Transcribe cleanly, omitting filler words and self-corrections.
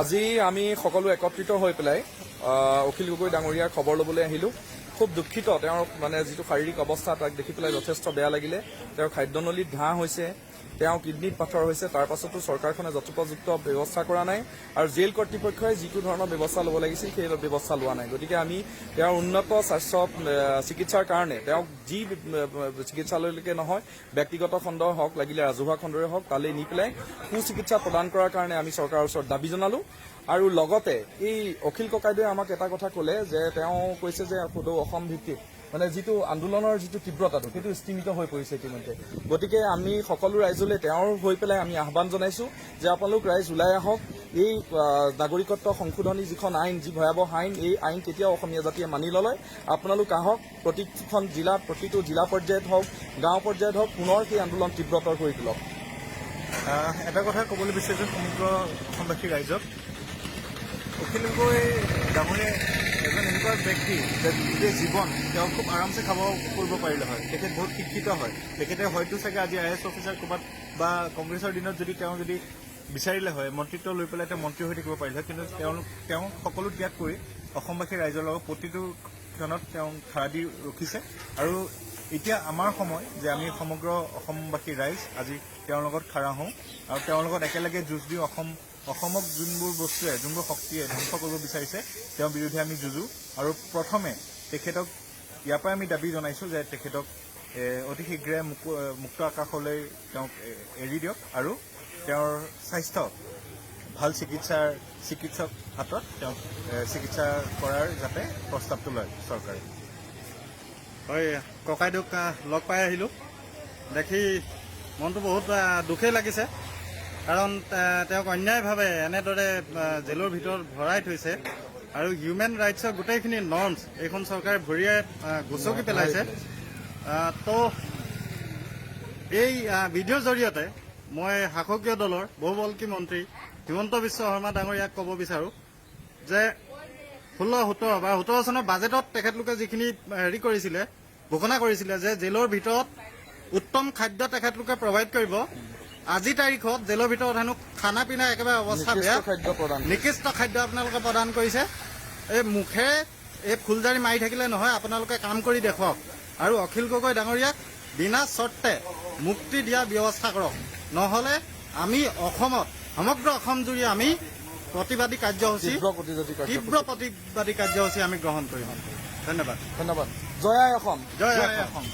আজি আমি সকলো একত্ৰিত হৈ পেলাই অখিল গগৈ ডাঙৰীয়াৰ খবৰ ল'বলৈ আহিলোঁ। খুব দুখিত, তেওঁৰ মানে যিটো শাৰীৰিক অৱস্থা তাক দেখি পেলাই যথেষ্ট বেয়া লাগিলে। তেওঁৰ খাদ্যনলীত ঘাঁহ হৈছে, তেওঁ কিডনীত পাথৰ হৈছে, তাৰ পাছতো চৰকাৰখনে যথোপযুক্ত ব্যৱস্থা কৰা নাই আৰু জেল কৰ্তৃপক্ষই যিটো ধৰণৰ ব্যৱস্থা ল'ব লাগিছিল সেই ব্যৱস্থা লোৱা নাই। গতিকে আমি তেওঁৰ উন্নত স্বাস্থ্য চিকিৎসাৰ কাৰণে তেওঁক যি চিকিৎসালয়লৈকে নহয়, ব্যক্তিগত খণ্ডই হওক লাগিলে ৰাজহুৱা খণ্ডৰে হওক তালৈ নি পেলাই সুচিকিৎসা প্ৰদান কৰাৰ কাৰণে আমি চৰকাৰৰ ওচৰত দাবী জনালোঁ। আৰু লগতে এই অখিল ককাইদেৱে আমাক এটা কথা ক'লে যে তেওঁ কৈছে যে সদৌ অসম ভিত্তিত মানে যিটো আন্দোলনৰ যিটো তীব্ৰতাটো সেইটো স্তিমিত হৈ পৰিছে ইতিমধ্যে। গতিকে আমি সকলো ৰাইজলৈ তেওঁৰ হৈ পেলাই আমি আহ্বান জনাইছোঁ যে আপোনালোক ৰাইজ ওলাই আহক। এই নাগৰিকত্ব সংশোধনী যিখন আইন, যি ভয়াৱহ আইন, এই আইন কেতিয়াও অসমীয়া জাতিয়ে মানি নলয়। আপোনালোক আহক, প্ৰতিখন জিলাত, প্ৰতিটো জিলা পৰ্যায়ত হওক, গাঁও পৰ্যায়ত হওক, পুনৰ সেই আন্দোলন তীব্ৰতৰ কৰি তোলক। এটা কথা ক'বলৈ বিচাৰিছোঁ সমগ্ৰ অসমবাসী ৰাইজক, অখিল গগৈ ডাঙৰীয়া এজন এনেকুৱা ব্যক্তি যে গোটেই জীৱন তেওঁ খুব আৰামছে খাব কৰিব পাৰিলে হয়। তেখেত বহুত শিক্ষিত হয়। তেখেতে হয়তো চাগে আজি IAS অফিচাৰ ক'ৰবাত বা কংগ্ৰেছৰ দিনত যদি তেওঁ বিচাৰিলে হয় মন্ত্ৰিত্ব লৈ পেলাই তেওঁ মন্ত্ৰী হৈ থাকিব পাৰিলে হয়। কিন্তু তেওঁ সকলো ত্যাগ কৰি অসমবাসী ৰাইজৰ লগত প্ৰতিটো ক্ষণত তেওঁ খাৰা দি ৰখিছে। আৰু এতিয়া আমাৰ সময় যে আমি সমগ্ৰ অসমবাসী ৰাইজ আজি তেওঁৰ লগত খাৰা হওঁ আৰু তেওঁৰ লগত একেলগে যুঁজ দিওঁ। অসমক যোনবোৰ বস্তুৱে, যোনবোৰ শক্তিয়ে ধ্বংস কৰিব বিচাৰিছে তেওঁৰ বিৰুদ্ধে আমি যুঁজো। আৰু প্ৰথমে তেখেতক ইয়াৰ পৰাই আমি দাবী জনাইছোঁ যে তেখেতক অতি শীঘ্ৰে মুক্ত আকাশলৈ তেওঁক এৰি দিয়ক আৰু তেওঁৰ স্বাস্থ্য ভাল চিকিৎসক হাতত তেওঁক চিকিৎসা কৰাৰ যাতে প্ৰস্তাৱটো লয় চৰকাৰে। হয়, ককাইদেউক লগ পাই আহিলোঁ। দেখি মনটো বহুত দুখেই লাগিছে, কাৰণ তেওঁক অন্যায়ভাৱে এনেদৰে জেলৰ ভিতৰত ভৰাই থৈছে আৰু হিউমেন ৰাইটছৰ গোটেইখিনি নৰ্মছ এইখন চৰকাৰে ভৰিয়াই গচকি পেলাইছে। তো এই ভিডিঅ'ৰ জৰিয়তে মই শাসকীয় দলৰ বহুবল্কী মন্ত্ৰী হিমন্ত বিশ্ব শৰ্মা ডাঙৰীয়াক ক'ব বিচাৰোঁ যে 16-17 বা 17 চনৰ বাজেটত তেখেতলোকে যিখিনি কৰিছিলে, ঘোষণা কৰিছিলে যে জেলৰ ভিতৰত উত্তম খাদ্য তেখেতলোকে প্ৰভাইড কৰিব। আজি তাৰিখত জেলৰ ভিতৰত হেনো খানা পিনা একেবাৰে অৱস্থা বেয়া, নিকৃষ্ট খাদ্য আপোনালোকে প্ৰদান কৰিছে। এই মুখেৰে এই ফুলজাৰি মাৰি থাকিলে নহয়, আপোনালোকে কাম কৰি দেখুৱাওক আৰু অখিল গগৈ ডাঙৰীয়াক বিনা চৰ্তে মুক্তি দিয়াৰ ব্যৱস্থা কৰক। নহ'লে আমি অসমত সমগ্ৰ অসমজুৰি আমি প্ৰতিবাদী কাৰ্যসূচী, তীব্ৰ প্ৰতিবাদী কাৰ্যসূচী আমি গ্ৰহণ কৰিম। ধন্যবাদ। ধন্যবাদ। জয় আই অসম। জয় আই অসম।